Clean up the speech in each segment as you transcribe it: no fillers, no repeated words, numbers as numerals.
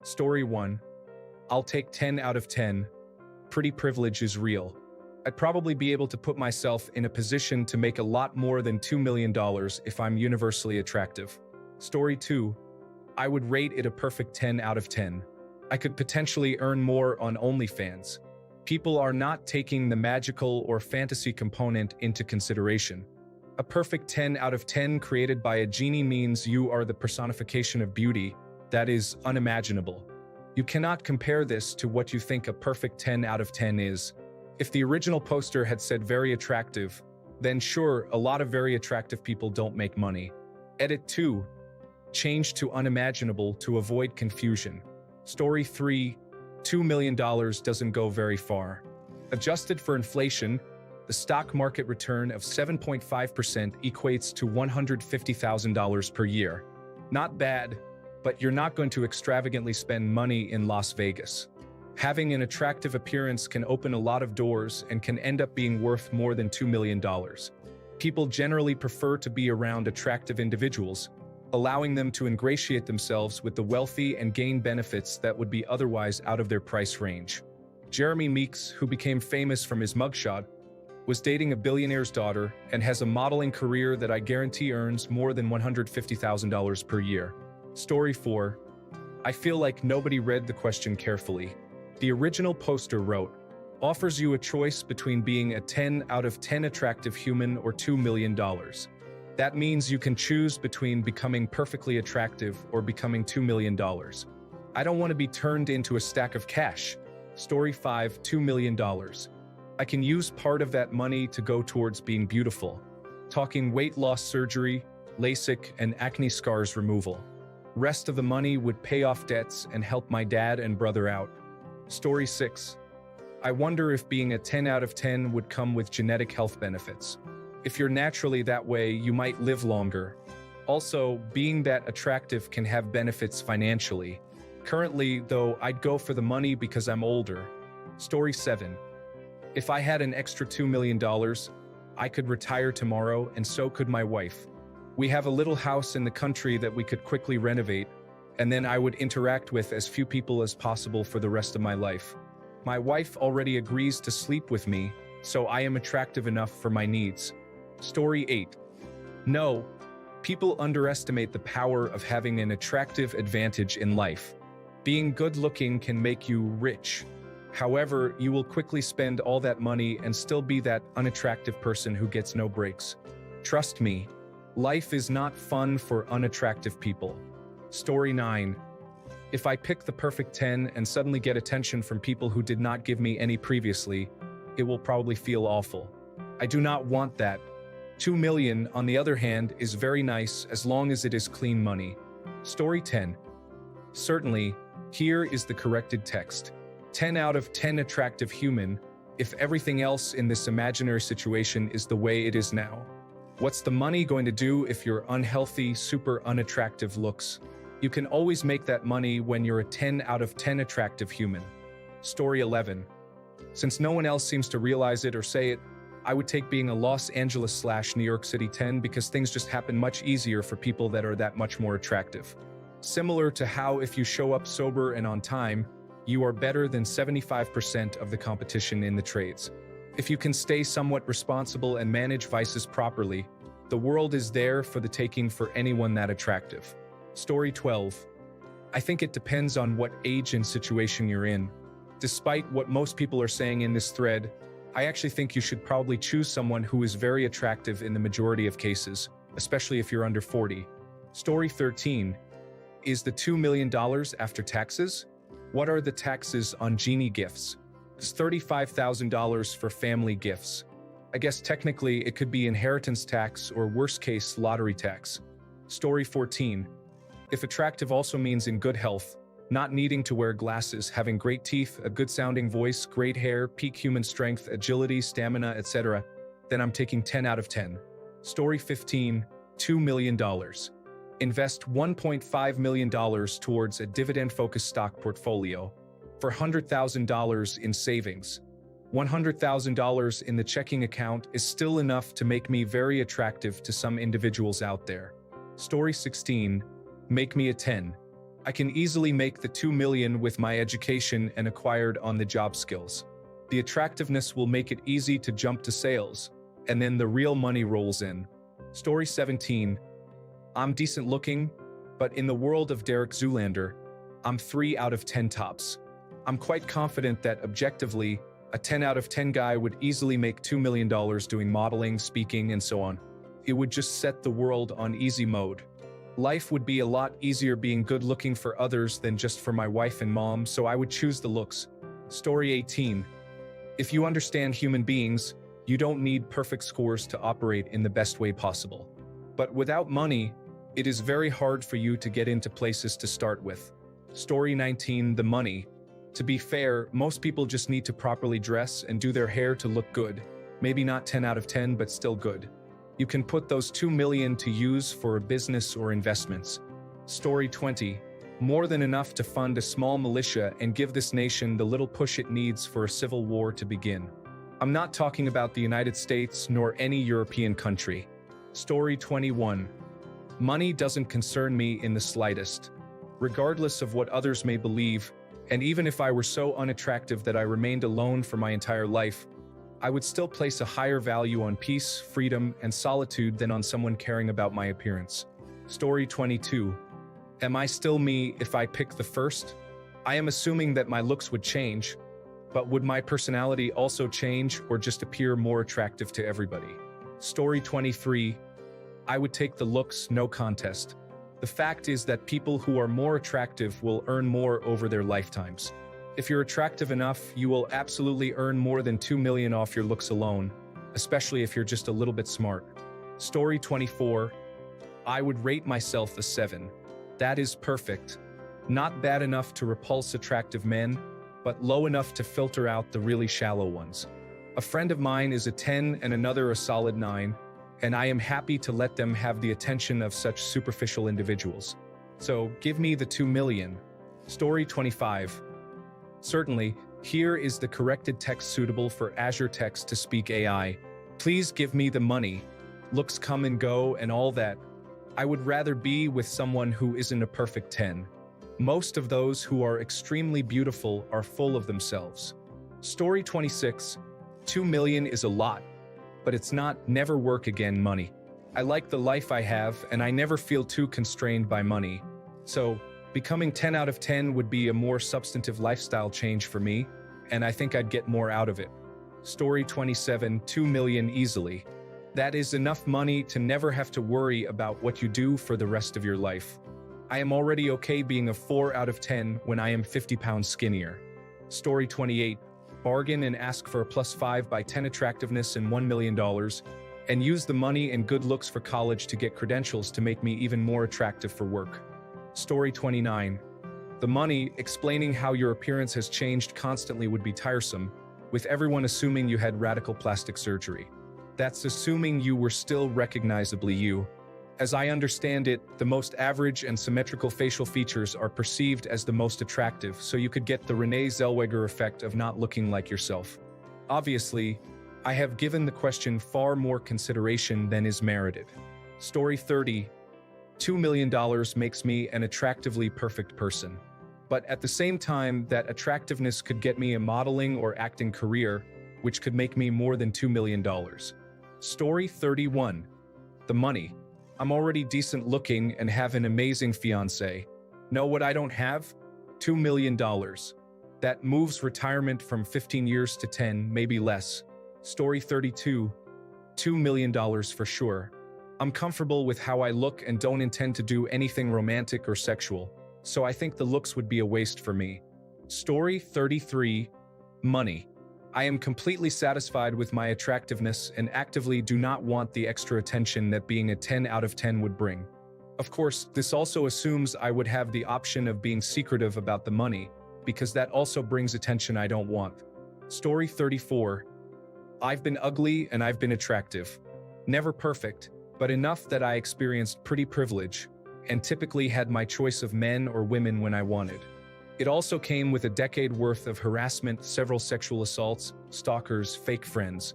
Story 1. I'll take 10 out of 10. Pretty privilege is real. I'd probably be able to put myself in a position to make a lot more than $2 million if I'm universally attractive. Story 2. I would rate it a perfect 10 out of 10. I could potentially earn more on OnlyFans. People are not taking the magical or fantasy component into consideration. A perfect 10 out of 10 created by a genie means you are the personification of beauty. That is unimaginable. You cannot compare this to what you think a perfect 10 out of 10 is. If the original poster had said very attractive, then sure, a lot of very attractive people don't make money. Edit 2. Change to unimaginable to avoid confusion. Story 3. $2 million doesn't go very far. Adjusted for inflation, the stock market return of 7.5% equates to $150,000 per year. Not bad, but you're not going to extravagantly spend money in Las Vegas. Having an attractive appearance can open a lot of doors and can end up being worth more than $2 million. People generally prefer to be around attractive individuals, allowing them to ingratiate themselves with the wealthy and gain benefits that would be otherwise out of their price range. Jeremy Meeks, who became famous from his mugshot, was dating a billionaire's daughter and has a modeling career that I guarantee earns more than $150,000 per year. Story 4. I feel like nobody read the question carefully. The original poster wrote, offers you a choice between being a 10 out of 10 attractive human or $2 million. That means you can choose between becoming perfectly attractive or becoming $2 million. I don't want to be turned into a stack of cash. Story 5, $2 million. I can use part of that money to go towards being beautiful. Talking weight loss surgery, LASIK, and acne scars removal. Rest of the money would pay off debts and help my dad and brother out. Story 6. I wonder if being a 10 out of 10 would come with genetic health benefits. If you're naturally that way, you might live longer. Also, being that attractive can have benefits financially. Currently, though, I'd go for the money because I'm older. Story 7. If I had an extra $2 million, I could retire tomorrow, and so could my wife. We have a little house in the country that we could quickly renovate, and then I would interact with as few people as possible for the rest of my life. My wife already agrees to sleep with me, so I am attractive enough for my needs. Story 8. No, people underestimate the power of having an attractive advantage in life. Being good-looking can make you rich. However, you will quickly spend all that money and still be that unattractive person who gets no breaks. Trust me, life is not fun for unattractive people. Story 9. If I pick the perfect 10 and suddenly get attention from people who did not give me any previously, it will probably feel awful. I do not want that. 2 million, on the other hand, is very nice as long as it is clean money. Story 10. Certainly, here is the corrected text. 10 out of 10 attractive human, if everything else in this imaginary situation is the way it is now. What's the money going to do if you're unhealthy, super unattractive looks? You can always make that money when you're a 10 out of 10 attractive human. Story 11. Since no one else seems to realize it or say it, I would take being a Los Angeles/New York City 10 because things just happen much easier for people that are that much more attractive. Similar to how if you show up sober and on time, you are better than 75% of the competition in the trades. If you can stay somewhat responsible and manage vices properly, the world is there for the taking for anyone that attractive. Story 12. I think it depends on what age and situation you're in. Despite what most people are saying in this thread, I actually think you should probably choose someone who is very attractive in the majority of cases, especially if you're under 40. Story 13. Is the $2 million after taxes? What are the taxes on genie gifts? It's $35,000 for family gifts. I guess technically it could be inheritance tax or worst case lottery tax. Story 14. If attractive also means in good health, not needing to wear glasses, having great teeth, a good sounding voice, great hair, peak human strength, agility, stamina, etc., then I'm taking 10 out of 10. Story 15, $2 million. Invest $1.5 million towards a dividend-focused stock portfolio for $100,000 in savings. $100,000 in the checking account is still enough to make me very attractive to some individuals out there. Story 16, make me a 10. I can easily make the 2 million with my education and acquired on-the-job skills. The attractiveness will make it easy to jump to sales, and then the real money rolls in. Story 17. I'm decent looking, but in the world of Derek Zoolander, I'm 3 out of 10 tops. I'm quite confident that objectively, a 10 out of 10 guy would easily make $2 million doing modeling, speaking, and so on. It would just set the world on easy mode. Life would be a lot easier being good looking for others than just for my wife and mom, so I would choose the looks. Story 18. If you understand human beings, you don't need perfect scores to operate in the best way possible. But without money, it is very hard for you to get into places to start with. Story 19. The money. To be fair, most people just need to properly dress and do their hair to look good. Maybe not 10 out of 10, but still good. You can put those 2 million to use for a business or investments. Story 20. More than enough to fund a small militia and give this nation the little push it needs for a civil war to begin. I'm not talking about the United States nor any European country. Story 21. Money doesn't concern me in the slightest. Regardless of what others may believe, and even if I were so unattractive that I remained alone for my entire life, I would still place a higher value on peace, freedom, and solitude than on someone caring about my appearance. Story 22. Am I still me if I pick the first? I am assuming that my looks would change, but would my personality also change or just appear more attractive to everybody? Story 23. I would take the looks, no contest. The fact is that people who are more attractive will earn more over their lifetimes. If you're attractive enough, you will absolutely earn more than 2 million off your looks alone, especially if you're just a little bit smart. Story 24. I would rate myself a 7. That is perfect. Not bad enough to repulse attractive men, but low enough to filter out the really shallow ones. A friend of mine is a 10 and another a solid 9, and I am happy to let them have the attention of such superficial individuals. So give me the 2 million. Story 25. Certainly, here is the corrected text suitable for Azure Text-to-Speak AI. Please give me the money. Looks come and go and all that. I would rather be with someone who isn't a perfect 10. Most of those who are extremely beautiful are full of themselves. Story 26. 2 million is a lot, but it's not never work again money. I like the life I have, and I never feel too constrained by money. So, becoming 10 out of 10 would be a more substantive lifestyle change for me, and I think I'd get more out of it. Story 27. 2 million easily. That is enough money to never have to worry about what you do for the rest of your life. I am already okay being a 4 out of 10 when I am 50 pounds skinnier. Story 28. Bargain and ask for a +5 by 10 attractiveness and $1 million, and use the money and good looks for college to get credentials to make me even more attractive for work. Story 29. The money, explaining how your appearance has changed constantly would be tiresome, with everyone assuming you had radical plastic surgery. That's assuming you were still recognizably you. As I understand it, the most average and symmetrical facial features are perceived as the most attractive, so you could get the Renee Zellweger effect of not looking like yourself. Obviously, I have given the question far more consideration than is merited. Story 30. $2 million makes me an attractively perfect person. But at the same time, that attractiveness could get me a modeling or acting career, which could make me more than $2 million. Story 31. The money. I'm already decent looking and have an amazing fiancé. Know what I don't have? $2 million. That moves retirement from 15 years to 10, maybe less. Story 32. $2 million for sure. I'm comfortable with how I look and don't intend to do anything romantic or sexual, so I think the looks would be a waste for me. Story 33. Money. I am completely satisfied with my attractiveness and actively do not want the extra attention that being a 10 out of 10 would bring. Of course, this also assumes I would have the option of being secretive about the money, because that also brings attention I don't want. Story 34. I've been ugly and I've been attractive. Never perfect, but enough that I experienced pretty privilege, and typically had my choice of men or women when I wanted. It also came with a decade worth of harassment, several sexual assaults, stalkers, fake friends.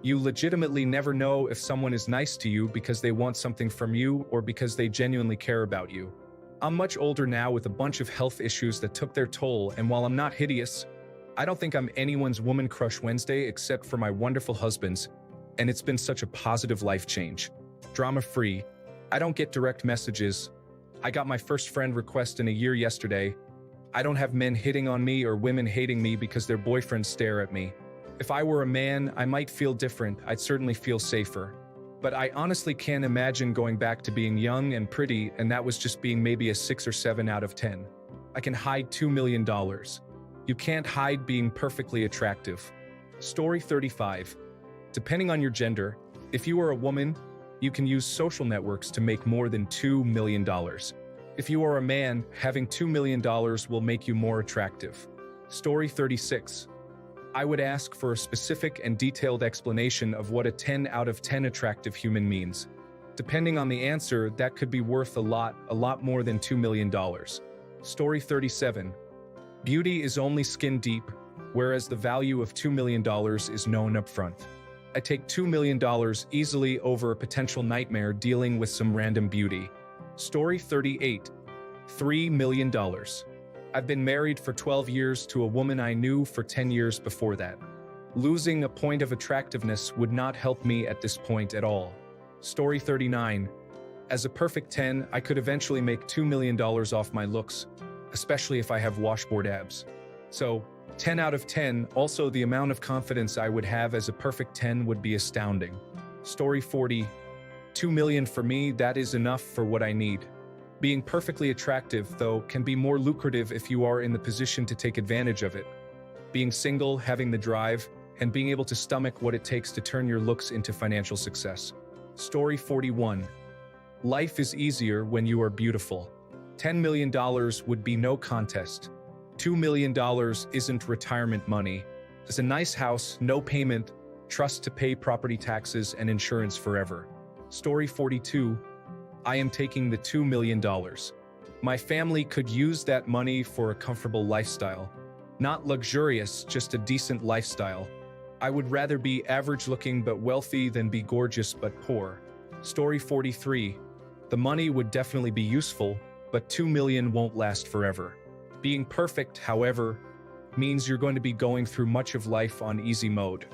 You legitimately never know if someone is nice to you because they want something from you or because they genuinely care about you. I'm much older now with a bunch of health issues that took their toll, and while I'm not hideous, I don't think I'm anyone's woman crush Wednesday except for my wonderful husband's, and it's been such a positive life change. Drama-free. I don't get direct messages. I got my first friend request in a year yesterday. I don't have men hitting on me or women hating me because their boyfriends stare at me. If I were a man, I might feel different. I'd certainly feel safer. But I honestly can't imagine going back to being young and pretty, and that was just being maybe a 6 or 7 out of 10. I can hide $2 million. You can't hide being perfectly attractive. Story 35. Depending on your gender, if you are a woman, you can use social networks to make more than $2 million. If you are a man, having $2 million will make you more attractive. Story 36. I would ask for a specific and detailed explanation of what a 10 out of 10 attractive human means. Depending on the answer, that could be worth a lot more than $2 million. Story 37. Beauty is only skin deep, whereas the value of $2 million is known upfront. I take $2 million easily over a potential nightmare dealing with some random beauty. Story 38. $3 million. I've been married for 12 years to a woman I knew for 10 years before that. Losing a point of attractiveness would not help me at this point at all. Story 39. As a perfect 10, I could eventually make $2 million off my looks, especially if I have washboard abs. So, 10 out of 10, also the amount of confidence I would have as a perfect 10 would be astounding. Story 40. $2 million for me, that is enough for what I need. Being perfectly attractive, though, can be more lucrative if you are in the position to take advantage of it. Being single, having the drive, and being able to stomach what it takes to turn your looks into financial success. Story 41. Life is easier when you are beautiful. $10 million would be no contest. $2 million isn't retirement money. It's a nice house, no payment, trust to pay property taxes and insurance forever. Story 42. I am taking the $2 million. My family could use that money for a comfortable lifestyle. Not luxurious, just a decent lifestyle. I would rather be average looking but wealthy than be gorgeous but poor. Story 43. The money would definitely be useful, but $2 million won't last forever. Being perfect, however, means you're going to be going through much of life on easy mode.